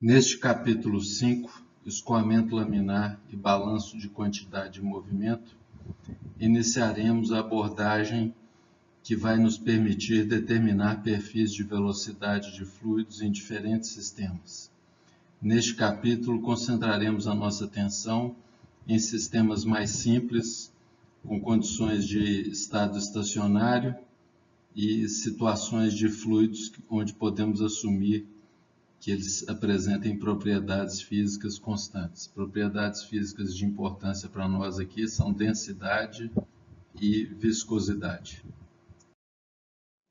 Neste capítulo 5, escoamento laminar e balanço de quantidade de movimento, iniciaremos a abordagem que vai nos permitir determinar perfis de velocidade de fluidos em diferentes sistemas. Neste capítulo, concentraremos a nossa atenção em sistemas mais simples, com condições de estado estacionário e situações de fluidos onde podemos assumir que eles apresentem propriedades físicas constantes. Propriedades físicas de importância para nós aqui são densidade e viscosidade.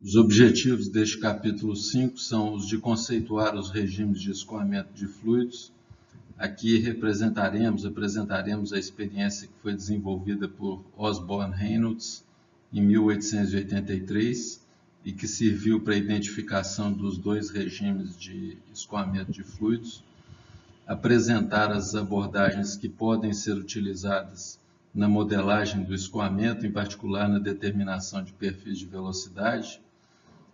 Os objetivos deste capítulo 5 são os de conceituar os regimes de escoamento de fluidos. Aqui apresentaremos a experiência que foi desenvolvida por Osborne Reynolds em 1883 e que serviu para a identificação dos dois regimes de escoamento de fluidos. Apresentar as abordagens que podem ser utilizadas na modelagem do escoamento, em particular na determinação de perfis de velocidade.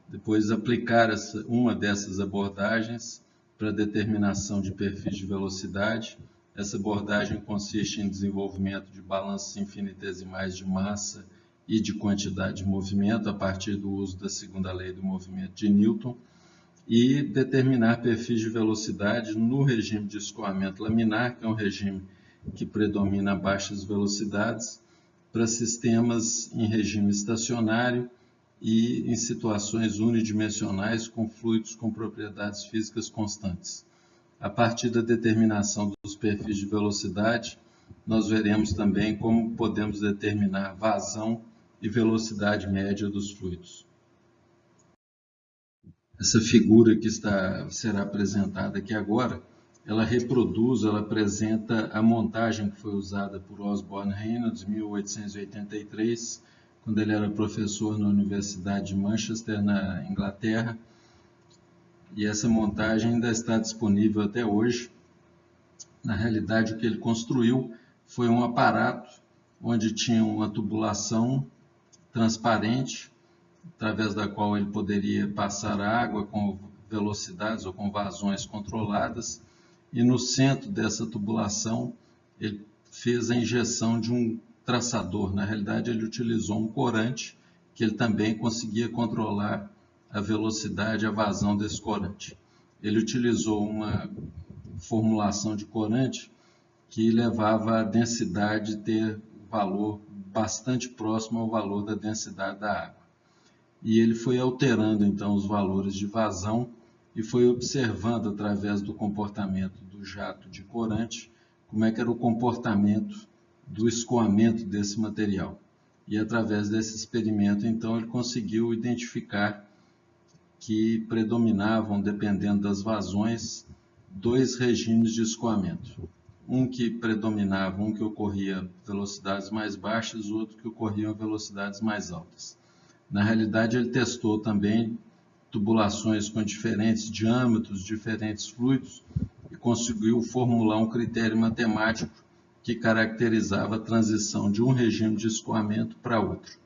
Depois aplicar uma dessas abordagens para a determinação de perfis de velocidade. Essa abordagem consiste em desenvolvimento de balanços infinitesimais de massa e de quantidade de movimento a partir do uso da segunda lei do movimento de Newton e determinar perfis de velocidade no regime de escoamento laminar, que é um regime que predomina a baixas velocidades, para sistemas em regime estacionário e em situações unidimensionais com fluidos com propriedades físicas constantes. A partir da determinação dos perfis de velocidade, nós veremos também como podemos determinar vazão e velocidade média dos fluidos. Essa figura que será apresentada aqui agora, ela apresenta a montagem que foi usada por Osborne Reynolds em 1883, quando ele era professor na Universidade de Manchester, na Inglaterra, e essa montagem ainda está disponível até hoje. Na realidade, o que ele construiu foi um aparato onde tinha uma tubulação transparente, através da qual ele poderia passar água com velocidades ou com vazões controladas, e no centro dessa tubulação ele fez a injeção de um traçador. Na realidade, ele utilizou um corante, que ele também conseguia controlar a velocidade e a vazão desse corante. Ele utilizou uma formulação de corante que levava a densidade ter valor bastante próximo ao valor da densidade da água. E ele foi alterando então os valores de vazão e foi observando através do comportamento do jato de corante como é que era o comportamento do escoamento desse material. E através desse experimento, então, ele conseguiu identificar que predominavam, dependendo das vazões, dois regimes de escoamento. Um que predominava, um que ocorria a velocidades mais baixas, o outro que ocorria a velocidades mais altas. Na realidade, ele testou também tubulações com diferentes diâmetros, diferentes fluidos, e conseguiu formular um critério matemático que caracterizava a transição de um regime de escoamento para outro.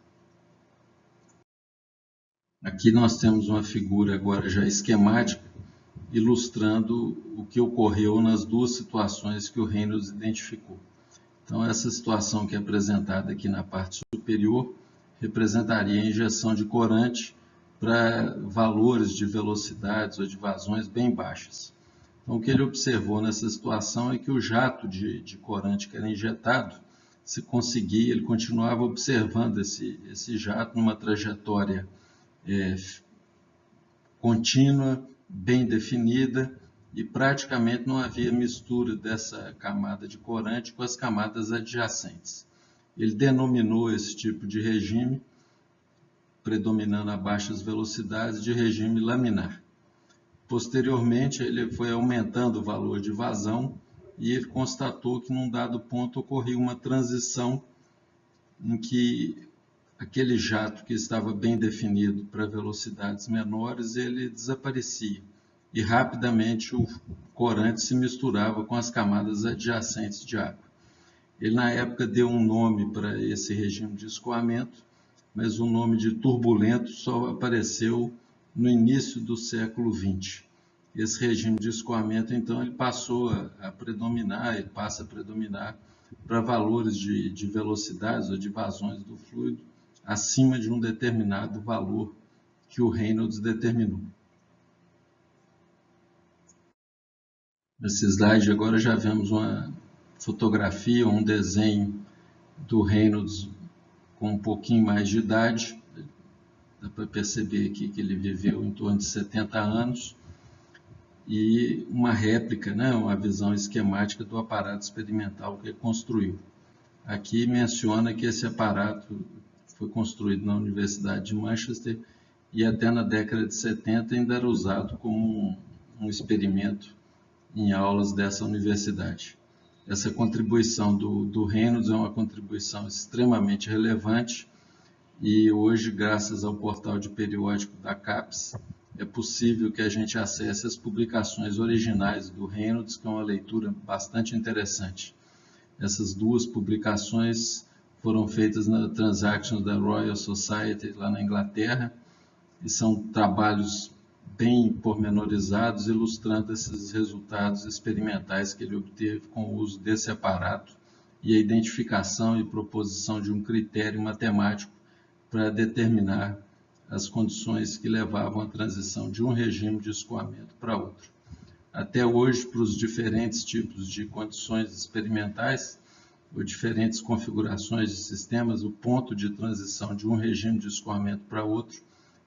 Aqui nós temos uma figura agora já esquemática, ilustrando o que ocorreu nas duas situações que o Reynolds identificou. Então, essa situação que é apresentada aqui na parte superior representaria a injeção de corante para valores de velocidades ou de vazões bem baixas. Então, o que ele observou nessa situação é que o jato de corante que era injetado, se conseguia, ele continuava observando esse jato numa trajetória contínua, bem definida, e praticamente não havia mistura dessa camada de corante com as camadas adjacentes. Ele denominou esse tipo de regime, predominando a baixas velocidades, de regime laminar. Posteriormente, ele foi aumentando o valor de vazão e ele constatou que, num dado ponto, ocorria uma transição em que aquele jato que estava bem definido para velocidades menores, ele desaparecia e rapidamente o corante se misturava com as camadas adjacentes de água. Ele, na época, deu um nome para esse regime de escoamento, mas o nome de turbulento só apareceu no início do século XX. esse regime de escoamento, então, ele passou a predominar, ele passa a predominar para valores de velocidades ou de vazões do fluido acima de um determinado valor que o Reynolds determinou. Nesse slide agora já vemos uma fotografia, um desenho do Reynolds com um pouquinho mais de idade. Dá para perceber aqui que ele viveu em torno de 70 anos. E uma réplica, né, uma visão esquemática do aparato experimental que ele construiu. Aqui menciona que esse aparato foi construído na Universidade de Manchester e até na década de 70 ainda era usado como um experimento em aulas dessa universidade. Essa contribuição do Reynolds é uma contribuição extremamente relevante e hoje, graças ao portal de periódico da CAPES, é possível que a gente acesse as publicações originais do Reynolds, que é uma leitura bastante interessante. Essas duas publicações foram feitas na Transactions da Royal Society, lá na Inglaterra, e são trabalhos bem pormenorizados, ilustrando esses resultados experimentais que ele obteve com o uso desse aparato e a identificação e proposição de um critério matemático para determinar as condições que levavam à transição de um regime de escoamento para outro. Até hoje, para os diferentes tipos de condições experimentais ou diferentes configurações de sistemas, o ponto de transição de um regime de escoamento para outro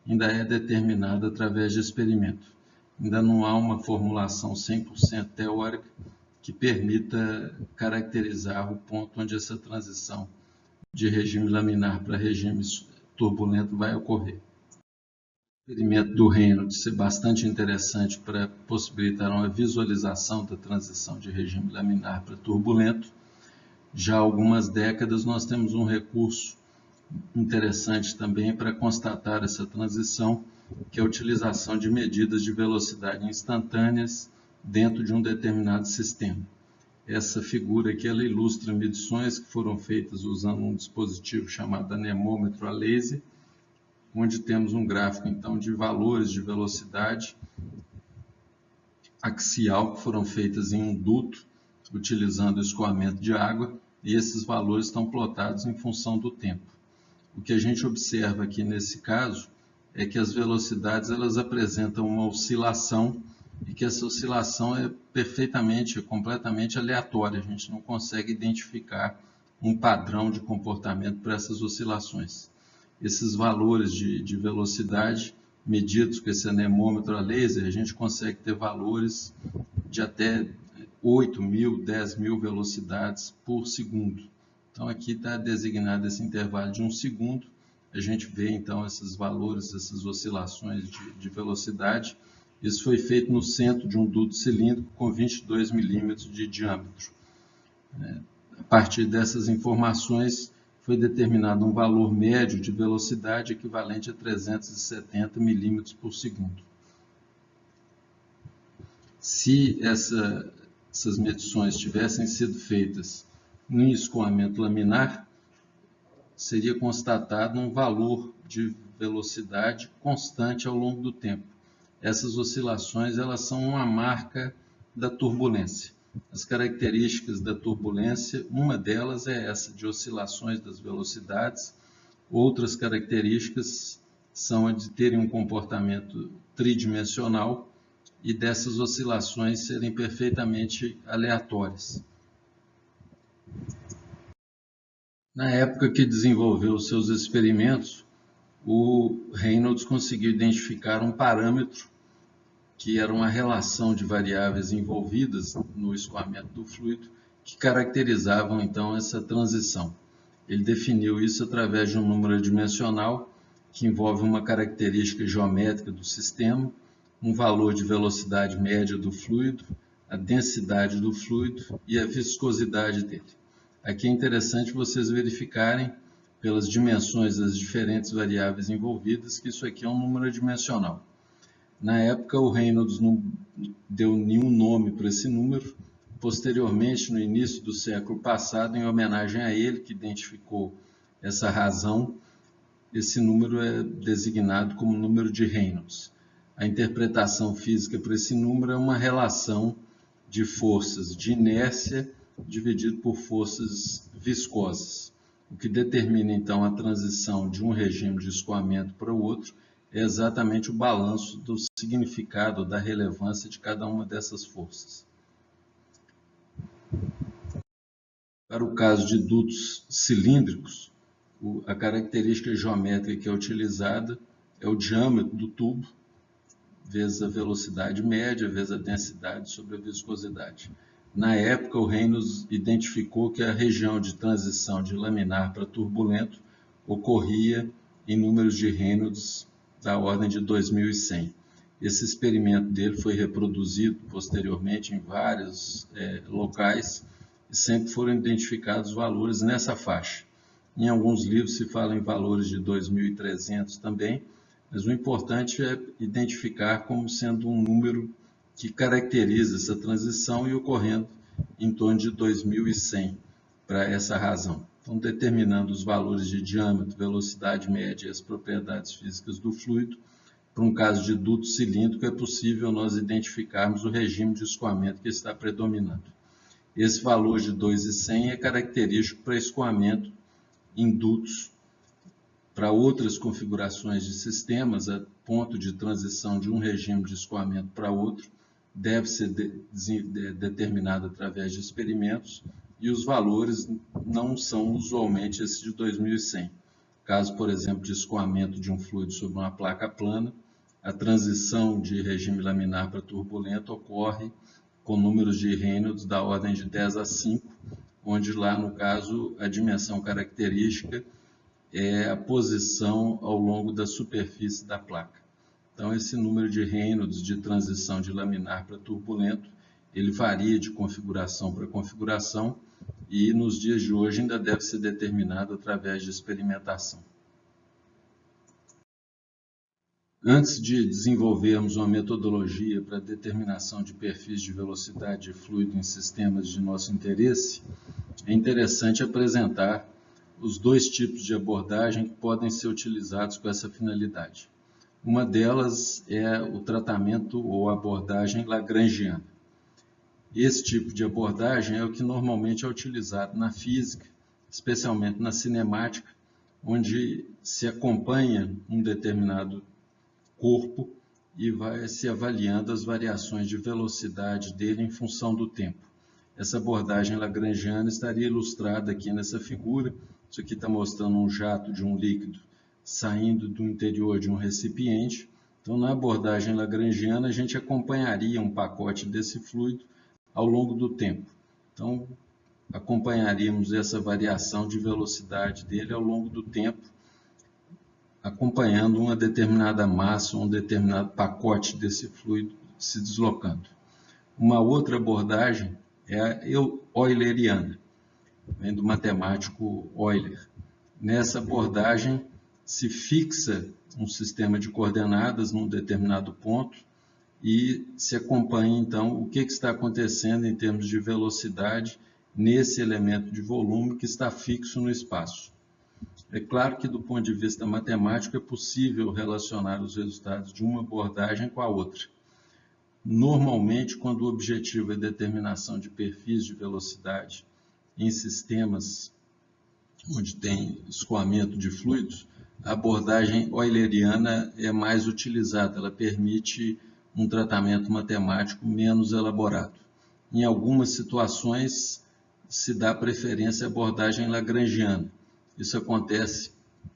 ainda é determinado através de experimento. Ainda não há uma formulação 100% teórica que permita caracterizar o ponto onde essa transição de regime laminar para regime turbulento vai ocorrer. O experimento do Reynolds ser bastante interessante para possibilitar uma visualização da transição de regime laminar para turbulento. Já há algumas décadas nós temos um recurso interessante também para constatar essa transição, que é a utilização de medidas de velocidade instantâneas dentro de um determinado sistema. Essa figura aqui ela ilustra medições que foram feitas usando um dispositivo chamado anemômetro a laser, onde temos um gráfico então de valores de velocidade axial que foram feitas em um duto utilizando o escoamento de água, e esses valores estão plotados em função do tempo. O que a gente observa aqui nesse caso é que as velocidades elas apresentam uma oscilação e que essa oscilação é completamente aleatória. A gente não consegue identificar um padrão de comportamento para essas oscilações. Esses valores de velocidade medidos com esse anemômetro a laser, a gente consegue ter valores de até 8.000, 10.000 velocidades por segundo. Então aqui está designado esse intervalo de 1 segundo. A gente vê então esses valores, essas oscilações de velocidade. Isso foi feito no centro de um duto cilíndrico com 22 milímetros de diâmetro. A partir dessas informações foi determinado um valor médio de velocidade equivalente a 370 milímetros por segundo. Se essas medições tivessem sido feitas em escoamento laminar, seria constatado um valor de velocidade constante ao longo do tempo. Essas oscilações elas são uma marca da turbulência. As características da turbulência, uma delas é essa de oscilações das velocidades. Outras características são a de terem um comportamento tridimensional e dessas oscilações serem perfeitamente aleatórias. Na época que desenvolveu os seus experimentos, o Reynolds conseguiu identificar um parâmetro que era uma relação de variáveis envolvidas no escoamento do fluido que caracterizavam então essa transição. Ele definiu isso através de um número dimensional que envolve uma característica geométrica do sistema, um valor de velocidade média do fluido, a densidade do fluido e a viscosidade dele. Aqui é interessante vocês verificarem pelas dimensões das diferentes variáveis envolvidas que isso aqui é um número dimensional. Na época, o Reynolds não deu nenhum nome para esse número. Posteriormente, no início do século passado, em homenagem a ele, que identificou essa razão, esse número é designado como número de Reynolds. A interpretação física para esse número é uma relação de forças de inércia dividido por forças viscosas. O que determina, então, a transição de um regime de escoamento para o outro é exatamente o balanço do significado, da relevância de cada uma dessas forças. Para o caso de dutos cilíndricos, a característica geométrica que é utilizada é o diâmetro do tubo, vezes a velocidade média, vezes a densidade sobre a viscosidade. Na época, o Reynolds identificou que a região de transição de laminar para turbulento ocorria em números de Reynolds da ordem de 2100. Esse experimento dele foi reproduzido posteriormente em vários locais e sempre foram identificados valores nessa faixa. Em alguns livros se fala em valores de 2300 também, mas o importante é identificar como sendo um número que caracteriza essa transição e ocorrendo em torno de 2100 para essa razão. Então, determinando os valores de diâmetro, velocidade média e as propriedades físicas do fluido, para um caso de duto cilíndrico é possível nós identificarmos o regime de escoamento que está predominando. Esse valor de 2,100 é característico para escoamento em dutos. Para outras configurações de sistemas, a ponto de transição de um regime de escoamento para outro deve ser determinado através de experimentos e os valores não são usualmente esses de 2100. Caso, por exemplo, de escoamento de um fluido sobre uma placa plana, a transição de regime laminar para turbulento ocorre com números de Reynolds da ordem de 10 a 5, onde lá, no caso, a dimensão característica é a posição ao longo da superfície da placa. Então, esse número de Reynolds de transição de laminar para turbulento, ele varia de configuração para configuração e nos dias de hoje ainda deve ser determinado através de experimentação. Antes de desenvolvermos uma metodologia para a determinação de perfis de velocidade de fluido em sistemas de nosso interesse, é interessante apresentar os dois tipos de abordagem que podem ser utilizados com essa finalidade. Uma delas é o tratamento ou abordagem lagrangiana. Esse tipo de abordagem é o que normalmente é utilizado na física, especialmente na cinemática, onde se acompanha um determinado corpo e vai se avaliando as variações de velocidade dele em função do tempo. Essa abordagem lagrangiana estaria ilustrada aqui nessa figura. Isso aqui está mostrando um jato de um líquido saindo do interior de um recipiente. Então, na abordagem lagrangiana, a gente acompanharia um pacote desse fluido ao longo do tempo. Então, acompanharíamos essa variação de velocidade dele ao longo do tempo, acompanhando uma determinada massa, um determinado pacote desse fluido se deslocando. Uma outra abordagem é a euleriana, vem do matemático Euler. Nessa abordagem se fixa um sistema de coordenadas num determinado ponto e se acompanha então o que está acontecendo em termos de velocidade nesse elemento de volume que está fixo no espaço. É claro que do ponto de vista matemático é possível relacionar os resultados de uma abordagem com a outra. Normalmente, quando o objetivo é a determinação de perfis de velocidade em sistemas onde tem escoamento de fluidos, a abordagem euleriana é mais utilizada, ela permite um tratamento matemático menos elaborado. Em algumas situações, se dá preferência à abordagem lagrangiana. Isso acontece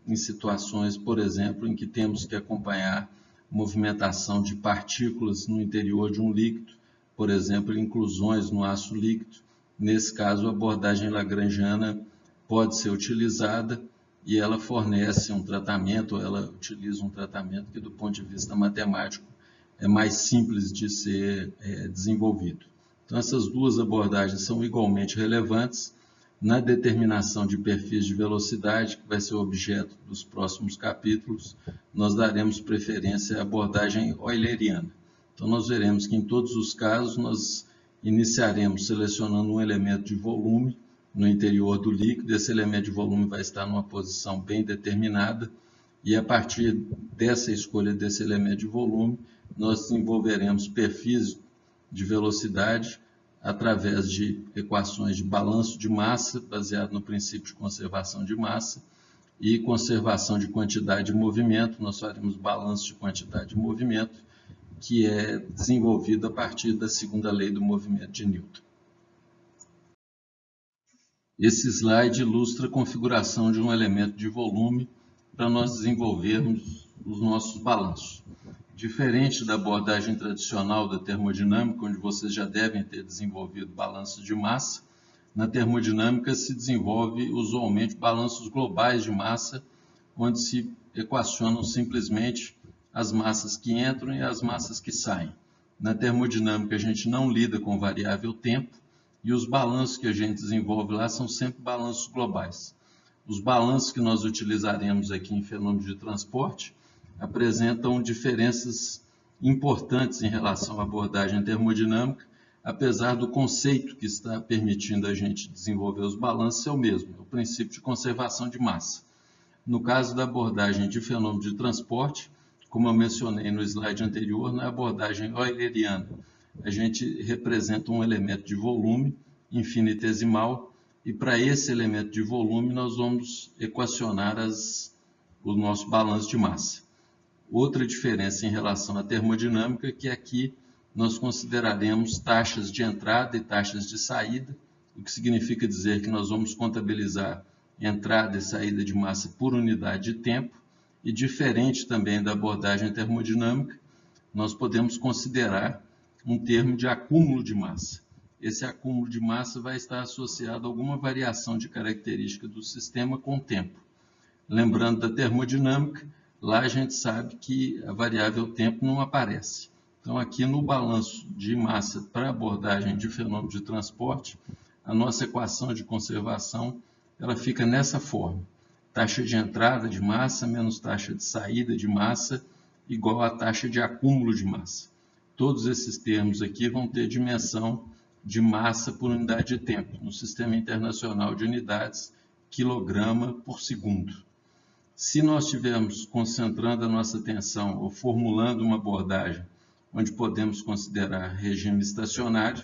em situações, por exemplo, em que temos que acompanhar movimentação de partículas no interior de um líquido, por exemplo, inclusões no aço líquido. Nesse caso, a abordagem lagrangiana pode ser utilizada e ela fornece um tratamento, ela utiliza um tratamento que, do ponto de vista matemático, é mais simples de ser desenvolvido. Então, essas duas abordagens são igualmente relevantes na determinação de perfis de velocidade, que vai ser o objeto dos próximos capítulos. Nós daremos preferência à abordagem euleriana. Então, nós veremos que em todos os casos nós iniciaremos selecionando um elemento de volume no interior do líquido. Esse elemento de volume vai estar numa posição bem determinada e a partir dessa escolha desse elemento de volume, nós desenvolveremos perfis de velocidade através de equações de balanço de massa, baseado no princípio de conservação de massa, e conservação de quantidade de movimento. Nós faremos balanço de quantidade de movimento, que é desenvolvido a partir da segunda lei do movimento de Newton. Esse slide ilustra a configuração de um elemento de volume para nós desenvolvermos os nossos balanços. Diferente da abordagem tradicional da termodinâmica, onde vocês já devem ter desenvolvido balanços de massa, na termodinâmica se desenvolve usualmente balanços globais de massa, onde se equacionam simplesmente as massas que entram e as massas que saem. Na termodinâmica a gente não lida com variável tempo e os balanços que a gente desenvolve lá são sempre balanços globais. Os balanços que nós utilizaremos aqui em fenômenos de transporte apresentam diferenças importantes em relação à abordagem termodinâmica, apesar do conceito que está permitindo a gente desenvolver os balanços ser o mesmo, o princípio de conservação de massa. No caso da abordagem de fenômeno de transporte, como eu mencionei no slide anterior, na abordagem euleriana, a gente representa um elemento de volume infinitesimal e para esse elemento de volume nós vamos equacionar o nosso balanço de massa. Outra diferença em relação à termodinâmica é que aqui nós consideraremos taxas de entrada e taxas de saída, o que significa dizer que nós vamos contabilizar entrada e saída de massa por unidade de tempo, e diferente também da abordagem termodinâmica, nós podemos considerar um termo de acúmulo de massa. Esse acúmulo de massa vai estar associado a alguma variação de característica do sistema com o tempo. Lembrando da termodinâmica, lá a gente sabe que a variável tempo não aparece. Então, aqui no balanço de massa para abordagem de fenômeno de transporte, a nossa equação de conservação ela fica nessa forma. Taxa de entrada de massa menos taxa de saída de massa igual a taxa de acúmulo de massa. Todos esses termos aqui vão ter dimensão de massa por unidade de tempo, no Sistema Internacional de Unidades, quilograma por segundo. Se nós estivermos concentrando a nossa atenção ou formulando uma abordagem onde podemos considerar regime estacionário,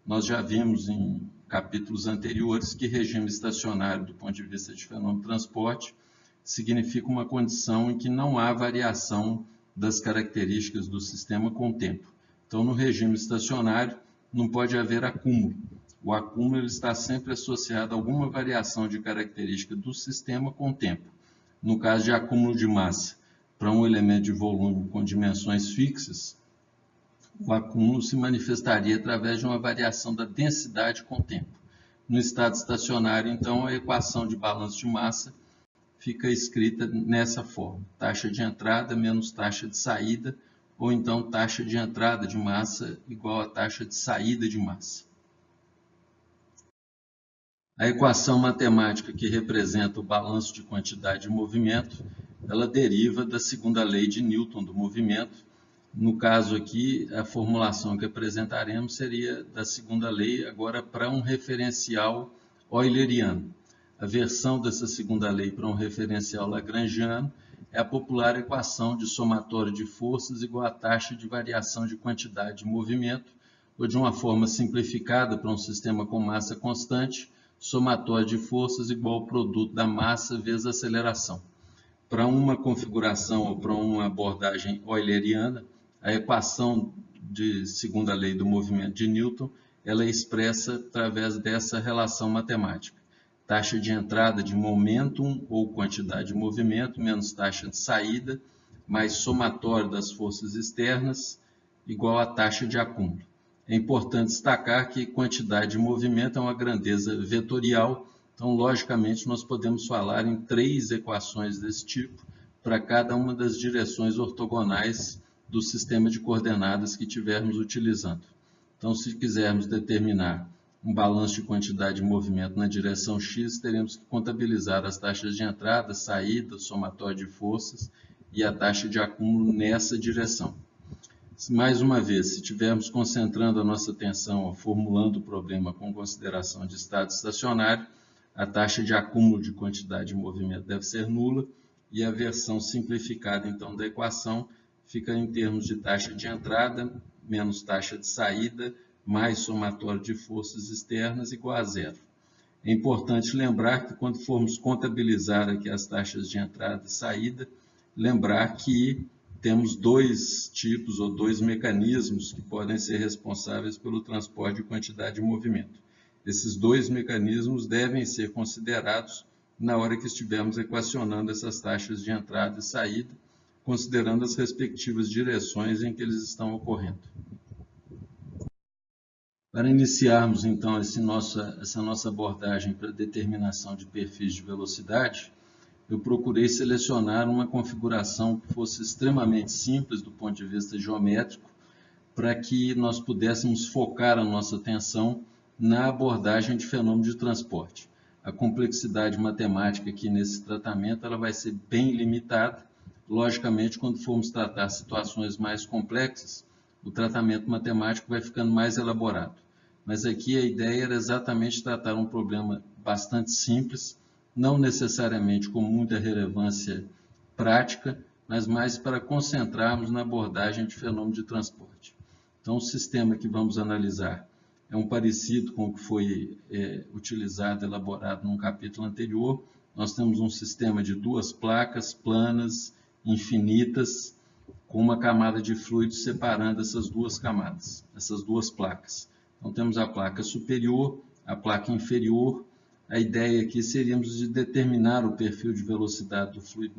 nós já vimos em capítulos anteriores que regime estacionário, do ponto de vista de fenômeno de transporte, significa uma condição em que não há variação das características do sistema com o tempo. Então, no regime estacionário, não pode haver acúmulo. O acúmulo ele está sempre associado a alguma variação de característica do sistema com o tempo. No caso de acúmulo de massa para um elemento de volume com dimensões fixas, o acúmulo se manifestaria através de uma variação da densidade com o tempo. No estado estacionário, então, a equação de balanço de massa fica escrita nessa forma: taxa de entrada menos taxa de saída, ou então taxa de entrada de massa igual a taxa de saída de massa. A equação matemática que representa o balanço de quantidade de movimento, ela deriva da segunda lei de Newton do movimento. No caso aqui, a formulação que apresentaremos seria da segunda lei, agora para um referencial euleriano. A versão dessa segunda lei para um referencial lagrangiano é a popular equação de somatório de forças igual a taxa de variação de quantidade de movimento, ou de uma forma simplificada para um sistema com massa constante, somatório de forças igual ao produto da massa vezes a aceleração. Para uma configuração ou para uma abordagem euleriana, a equação de segunda lei do movimento de Newton ela é expressa através dessa relação matemática. Taxa de entrada de momentum ou quantidade de movimento menos taxa de saída mais somatório das forças externas igual a taxa de acúmulo. É importante destacar que quantidade de movimento é uma grandeza vetorial, então logicamente nós podemos falar em 3 equações desse tipo para cada uma das direções ortogonais do sistema de coordenadas que estivermos utilizando. Então, se quisermos determinar um balanço de quantidade de movimento na direção X, teremos que contabilizar as taxas de entrada, saída, somatório de forças e a taxa de acúmulo nessa direção. Mais uma vez, se estivermos concentrando a nossa atenção ou formulando o problema com consideração de estado estacionário, a taxa de acúmulo de quantidade de movimento deve ser nula e a versão simplificada, então, da equação fica em termos de taxa de entrada menos taxa de saída, mais somatório de forças externas igual a zero. É importante lembrar que quando formos contabilizar aqui as taxas de entrada e saída, lembrar que temos dois tipos ou dois mecanismos que podem ser responsáveis pelo transporte de quantidade de movimento. Esses dois mecanismos devem ser considerados na hora que estivermos equacionando essas taxas de entrada e saída, considerando as respectivas direções em que eles estão ocorrendo. Para iniciarmos, então, essa nossa abordagem para determinação de perfis de velocidade, eu procurei selecionar uma configuração que fosse extremamente simples do ponto de vista geométrico, para que nós pudéssemos focar a nossa atenção na abordagem de fenômeno de transporte. A complexidade matemática aqui nesse tratamento ela vai ser bem limitada. Logicamente, quando formos tratar situações mais complexas, o tratamento matemático vai ficando mais elaborado. Mas aqui a ideia era exatamente tratar um problema bastante simples, não necessariamente com muita relevância prática, mas mais para concentrarmos na abordagem de fenômeno de transporte. Então, o sistema que vamos analisar é um parecido com o que foi utilizado, elaborado num capítulo anterior. Nós temos um sistema de duas placas planas, infinitas, com uma camada de fluido separando essas duas camadas, essas duas placas. Então, temos a placa superior, a placa inferior. A ideia aqui seríamos de determinar o perfil de velocidade do fluido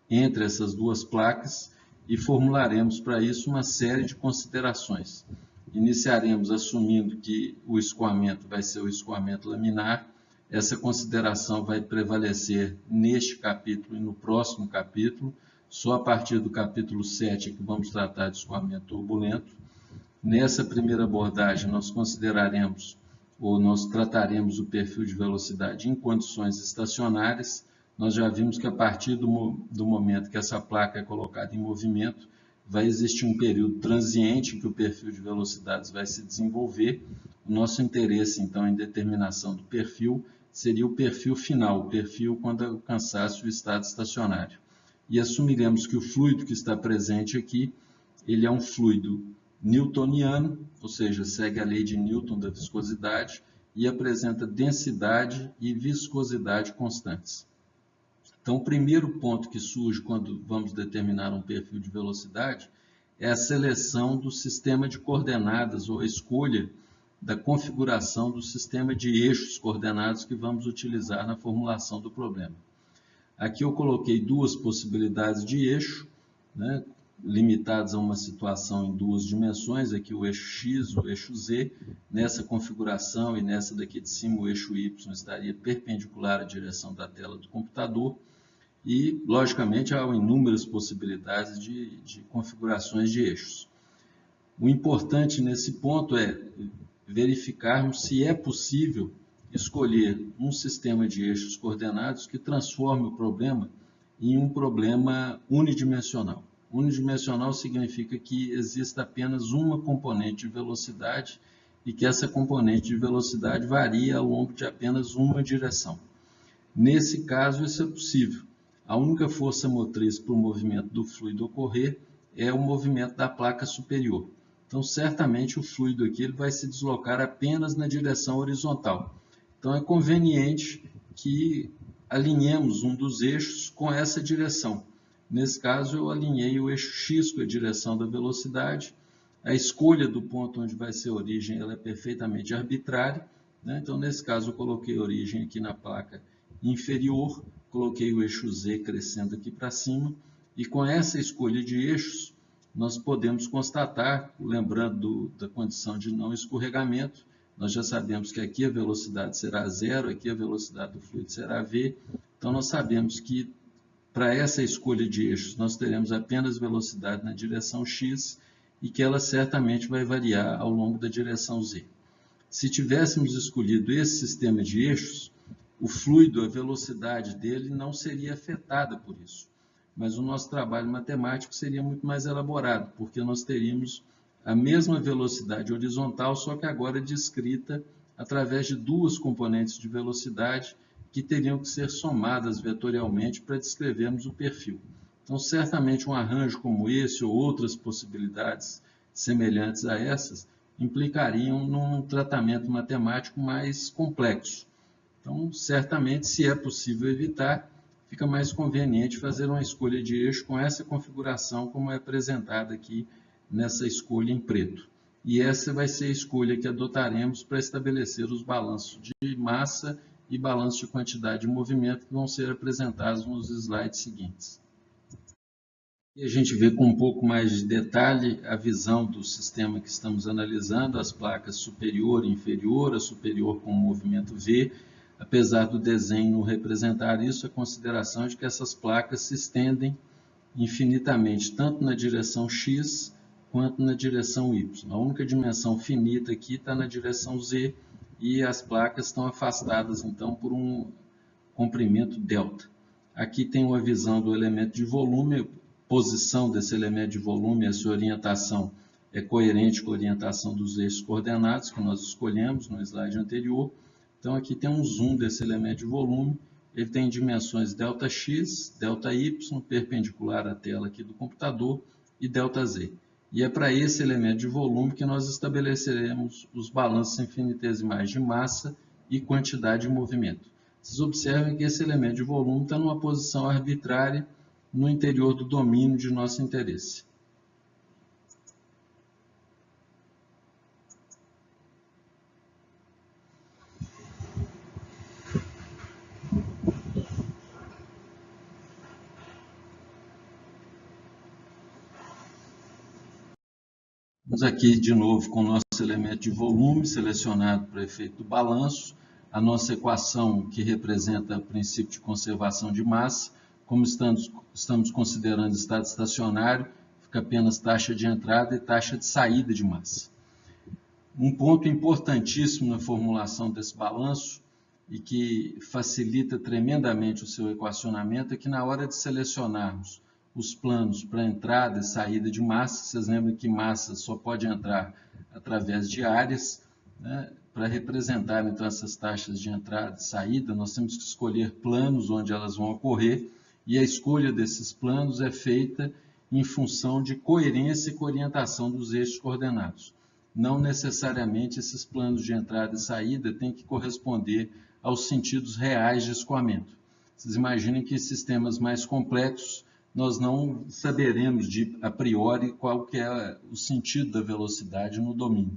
entre essas duas placas e formularemos para isso uma série de considerações. Iniciaremos assumindo que o escoamento vai ser o escoamento laminar. Essa consideração vai prevalecer neste capítulo e no próximo capítulo. Só a partir do capítulo 7 é que vamos tratar de escoamento turbulento. Nessa primeira abordagem, nós consideraremos ou nós trataremos o perfil de velocidade em condições estacionárias. Nós já vimos que a partir do momento que essa placa é colocada em movimento, vai existir um período transiente em que o perfil de velocidades vai se desenvolver. O nosso interesse, então, em determinação do perfil seria o perfil final, o perfil quando alcançasse o estado estacionário. E assumiremos que o fluido que está presente aqui, ele é um fluido newtoniano, ou seja, segue a lei de Newton da viscosidade e apresenta densidade e viscosidade constantes. Então, o primeiro ponto que surge quando vamos determinar um perfil de velocidade é a seleção do sistema de coordenadas ou a escolha da configuração do sistema de eixos coordenados que vamos utilizar na formulação do problema. Aqui eu coloquei duas possibilidades de eixo, né, limitadas a uma situação em duas dimensões, aqui o eixo X, o eixo Z. Nessa configuração e nessa daqui de cima o eixo Y estaria perpendicular à direção da tela do computador. E, logicamente, há inúmeras possibilidades de configurações de eixos. O importante nesse ponto é verificarmos se é possível escolher um sistema de eixos coordenados que transforme o problema em um problema unidimensional. Unidimensional significa que exista apenas uma componente de velocidade e que essa componente de velocidade varia ao longo de apenas uma direção. Nesse caso, isso é possível. A única força motriz para o movimento do fluido ocorrer é o movimento da placa superior. Então, certamente, o fluido aqui ele vai se deslocar apenas na direção horizontal. Então, é conveniente que alinhemos um dos eixos com essa direção. Nesse caso, eu alinhei o eixo X com a direção da velocidade. A escolha do ponto onde vai ser a origem ela é perfeitamente arbitrária, né? Então, nesse caso, eu coloquei a origem aqui na placa inferior, coloquei o eixo Z crescendo aqui para cima, e com essa escolha de eixos, nós podemos constatar, lembrando da condição de não escorregamento, nós já sabemos que aqui a velocidade será zero, aqui a velocidade do fluido será V, então nós sabemos que para essa escolha de eixos nós teremos apenas velocidade na direção X e que ela certamente vai variar ao longo da direção Z. Se tivéssemos escolhido esse sistema de eixos, o fluido, a velocidade dele não seria afetada por isso. Mas o nosso trabalho matemático seria muito mais elaborado, porque nós teríamos a mesma velocidade horizontal, só que agora descrita através de duas componentes de velocidade que teriam que ser somadas vetorialmente para descrevermos o perfil. Então, certamente um arranjo como esse ou outras possibilidades semelhantes a essas implicariam num tratamento matemático mais complexo. Então, certamente, se é possível evitar, fica mais conveniente fazer uma escolha de eixo com essa configuração como é apresentada aqui nessa escolha em preto. E essa vai ser a escolha que adotaremos para estabelecer os balanços de massa e balanço de quantidade de movimento que vão ser apresentados nos slides seguintes. E a gente vê com um pouco mais de detalhe a visão do sistema que estamos analisando, as placas superior e inferior, a superior com o movimento V. Apesar do desenho não representar isso, a consideração de que essas placas se estendem infinitamente, tanto na direção X quanto na direção Y. A única dimensão finita aqui está na direção Z e as placas estão afastadas, então, por um comprimento delta. Aqui tem uma visão do elemento de volume, posição desse elemento de volume, essa orientação é coerente com a orientação dos eixos coordenados que nós escolhemos no slide anterior. Então, aqui tem um zoom desse elemento de volume, ele tem dimensões ΔX, ΔY, perpendicular à tela aqui do computador, e ΔZ. E é para esse elemento de volume que nós estabeleceremos os balanços infinitesimais de massa e quantidade de movimento. Vocês observem que esse elemento de volume está numa posição arbitrária no interior do domínio de nosso interesse. Vamos aqui de novo com o nosso elemento de volume selecionado para efeito do balanço, a nossa equação que representa o princípio de conservação de massa. Como estamos considerando estado estacionário, fica apenas taxa de entrada e taxa de saída de massa. Um ponto importantíssimo na formulação desse balanço e que facilita tremendamente o seu equacionamento é que na hora de selecionarmos os planos para entrada e saída de massa, vocês lembram que massa só pode entrar através de áreas, né? Para representar então essas taxas de entrada e saída, nós temos que escolher planos onde elas vão ocorrer, e a escolha desses planos é feita em função de coerência e orientação dos eixos coordenados. Não necessariamente esses planos de entrada e saída têm que corresponder aos sentidos reais de escoamento. Vocês imaginem que em sistemas mais complexos nós não saberemos a priori qual que é o sentido da velocidade no domínio.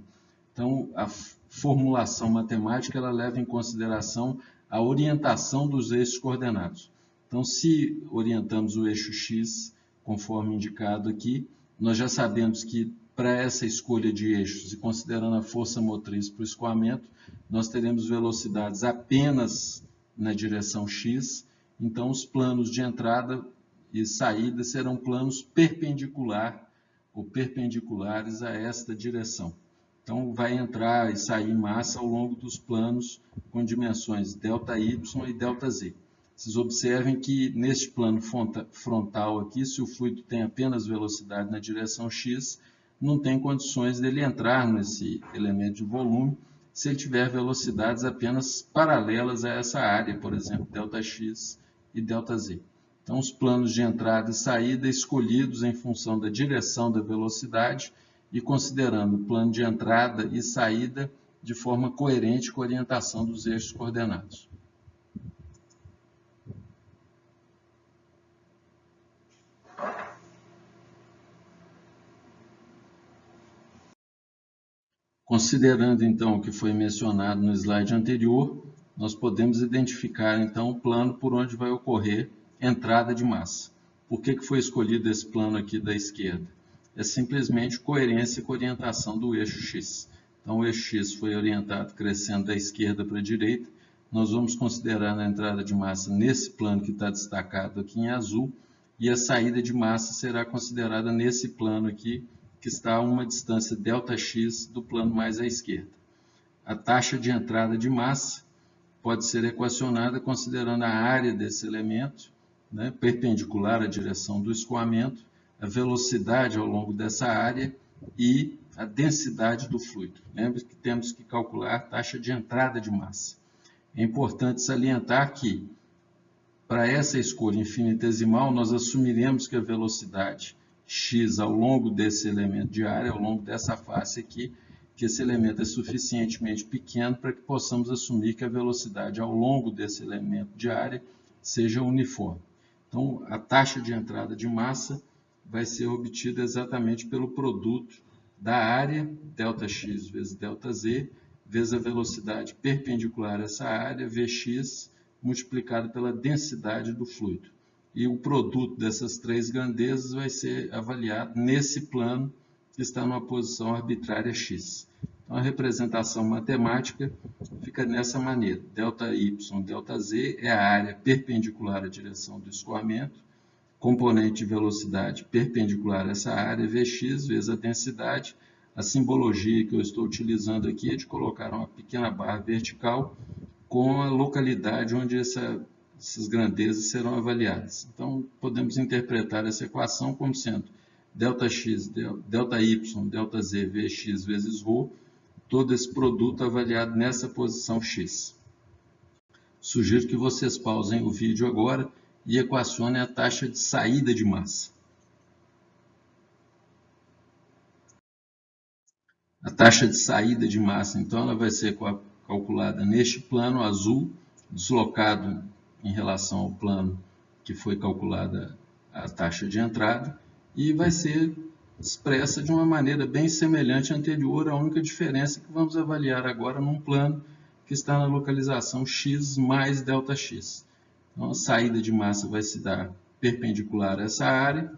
Então, a formulação matemática ela leva em consideração a orientação dos eixos coordenados. Então, se orientamos o eixo X, conforme indicado aqui, nós já sabemos que para essa escolha de eixos e considerando a força motriz para o escoamento, nós teremos velocidades apenas na direção X, então os planos de entrada e saída serão planos perpendiculares a esta direção. Então, vai entrar e sair massa ao longo dos planos com dimensões ΔY e ΔZ. Vocês observem que neste plano frontal aqui, se o fluido tem apenas velocidade na direção X, não tem condições dele entrar nesse elemento de volume se ele tiver velocidades apenas paralelas a essa área, por exemplo, ΔX e ΔZ. Então, os planos de entrada e saída escolhidos em função da direção da velocidade e considerando o plano de entrada e saída de forma coerente com a orientação dos eixos coordenados. Considerando, então, o que foi mencionado no slide anterior, nós podemos identificar, então, o plano por onde vai ocorrer entrada de massa. Por que foi escolhido esse plano aqui da esquerda? É simplesmente coerência com a orientação do eixo X. Então, o eixo X foi orientado crescendo da esquerda para a direita. Nós vamos considerar a entrada de massa nesse plano que está destacado aqui em azul, e a saída de massa será considerada nesse plano aqui, que está a uma distância ΔX do plano mais à esquerda. A taxa de entrada de massa pode ser equacionada considerando a área desse elemento, né, perpendicular à direção do escoamento, a velocidade ao longo dessa área e a densidade do fluido. Lembre que temos que calcular a taxa de entrada de massa. É importante salientar que, para essa escolha infinitesimal, nós assumiremos que a velocidade x ao longo desse elemento de área, ao longo dessa face aqui, que esse elemento é suficientemente pequeno para que possamos assumir que a velocidade ao longo desse elemento de área seja uniforme. Então, a taxa de entrada de massa vai ser obtida exatamente pelo produto da área, ΔX vezes ΔZ, vezes a velocidade perpendicular a essa área, Vx, multiplicado pela densidade do fluido. E o produto dessas três grandezas vai ser avaliado nesse plano que está numa posição arbitrária x. Então, a representação matemática fica dessa maneira. ΔY, ΔZ é a área perpendicular à direção do escoamento, componente de velocidade perpendicular a essa área, Vx, vezes a densidade. A simbologia que eu estou utilizando aqui é de colocar uma pequena barra vertical com a localidade onde essas grandezas serão avaliadas. Então, podemos interpretar essa equação como sendo ΔX, ΔY, ΔZ, Vx vezes ρ, todo esse produto avaliado nessa posição x. Sugiro que vocês pausem o vídeo agora e equacionem a taxa de saída de massa. A taxa de saída de massa, então, ela vai ser calculada neste plano azul, deslocado em relação ao plano que foi calculada a taxa de entrada, e vai ser expressa de uma maneira bem semelhante à anterior. A única diferença é que vamos avaliar agora num plano que está na localização x mais ΔX. Então, a saída de massa vai se dar perpendicular a essa área,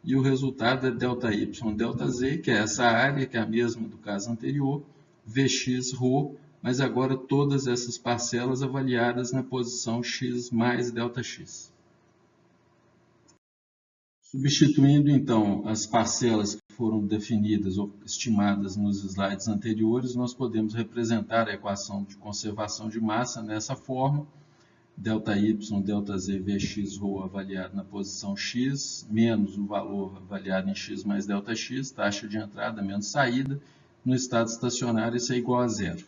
e o resultado é ΔY, ΔZ, que é essa área, que é a mesma do caso anterior, Vx, ρ, mas agora todas essas parcelas avaliadas na posição x mais ΔX. Substituindo, então, as parcelas que foram definidas ou estimadas nos slides anteriores, nós podemos representar a equação de conservação de massa nessa forma: ΔY, ΔZ, Vx, ρ avaliado na posição x, menos o valor avaliado em x mais ΔX, taxa de entrada menos saída, no estado estacionário isso é igual a zero.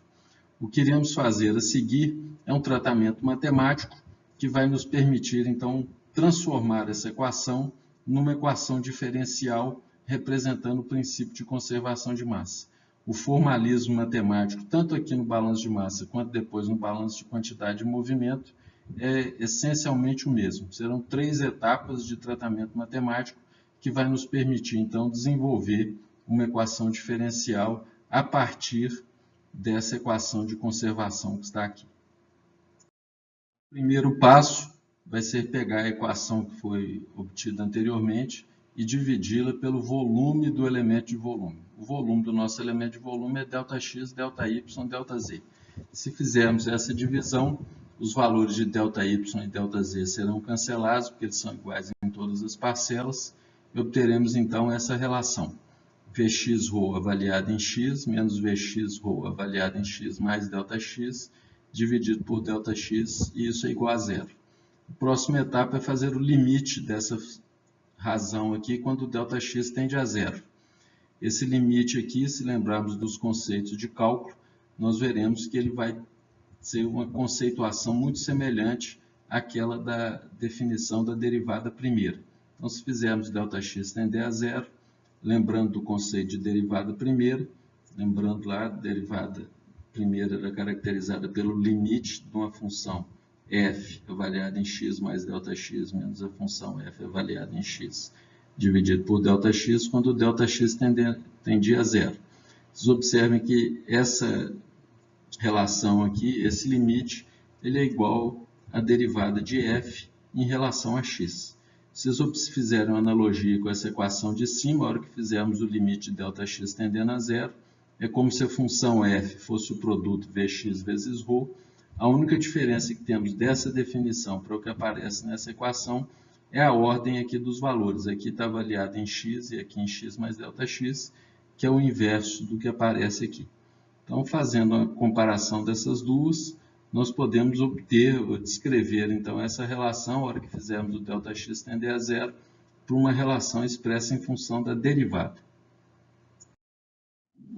O que iremos fazer a seguir é um tratamento matemático que vai nos permitir, então, transformar essa equação numa equação diferencial representando o princípio de conservação de massa. O formalismo matemático, tanto aqui no balanço de massa quanto depois no balanço de quantidade de movimento, é essencialmente o mesmo. Serão 3 etapas de tratamento matemático que vai nos permitir, então, desenvolver uma equação diferencial a partir dessa equação de conservação que está aqui. O primeiro passo vai ser pegar a equação que foi obtida anteriormente e dividi-la pelo volume do elemento de volume. O volume do nosso elemento de volume é ΔX, ΔY, ΔZ. Se fizermos essa divisão, os valores de ΔY e ΔZ serão cancelados, porque eles são iguais em todas as parcelas, e obteremos então essa relação. Vx ρ avaliado em x, menos Vx ρ avaliado em x mais ΔX, dividido por ΔX, e isso é igual a zero. A próxima etapa é fazer o limite dessa razão aqui, quando ΔX tende a zero. Esse limite aqui, se lembrarmos dos conceitos de cálculo, nós veremos que ele vai ser uma conceituação muito semelhante àquela da definição da derivada primeira. Então, se fizermos ΔX tender a zero, lembrando do conceito de derivada primeira, lembrando lá, a derivada primeira era caracterizada pelo limite de uma função f avaliada em x mais ΔX menos a função f avaliada em x dividido por ΔX, quando o ΔX tendia a zero. Vocês observem que essa relação aqui, esse limite, ele é igual à derivada de f em relação a x. Se vocês fizerem uma analogia com essa equação de cima, a hora que fizermos o limite de ΔX tendendo a zero, é como se a função f fosse o produto Vx vezes ρ. A única diferença que temos dessa definição para o que aparece nessa equação é a ordem aqui dos valores. Aqui está avaliado em x e aqui em x mais ΔX, que é o inverso do que aparece aqui. Então, fazendo a comparação dessas duas, nós podemos obter ou descrever então essa relação, na hora que fizermos o ΔX tender a zero, para uma relação expressa em função da derivada.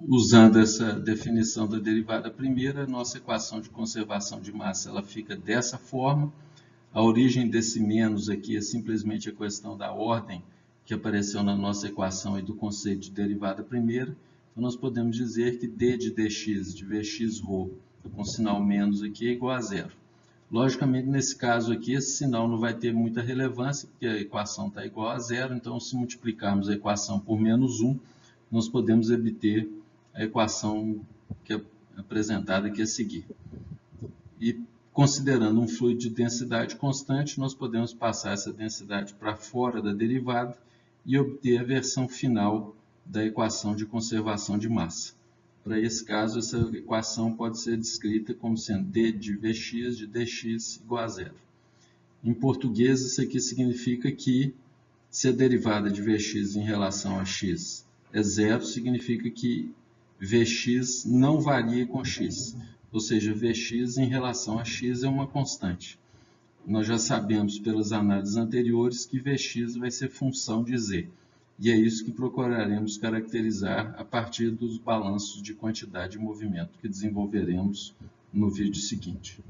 usando essa definição da derivada primeira, nossa equação de conservação de massa ela fica dessa forma. A origem desse menos aqui é simplesmente a questão da ordem que apareceu na nossa equação e do conceito de derivada primeira. Então, nós podemos dizer que d de dx de vx ρ, com sinal menos aqui, é igual a zero. Logicamente, nesse caso aqui, esse sinal não vai ter muita relevância, porque a equação está igual a zero. Então, se multiplicarmos a equação por menos 1, nós podemos obter a equação que é apresentada aqui a seguir. E considerando um fluido de densidade constante, nós podemos passar essa densidade para fora da derivada e obter a versão final da equação de conservação de massa. Para esse caso, essa equação pode ser descrita como sendo d de vx de dx igual a zero. Em português, isso aqui significa que se a derivada de vx em relação a x é zero, significa que Vx não varia com x, ou seja, Vx em relação a x é uma constante. Nós já sabemos pelas análises anteriores que Vx vai ser função de z, e é isso que procuraremos caracterizar a partir dos balanços de quantidade e movimento que desenvolveremos no vídeo seguinte.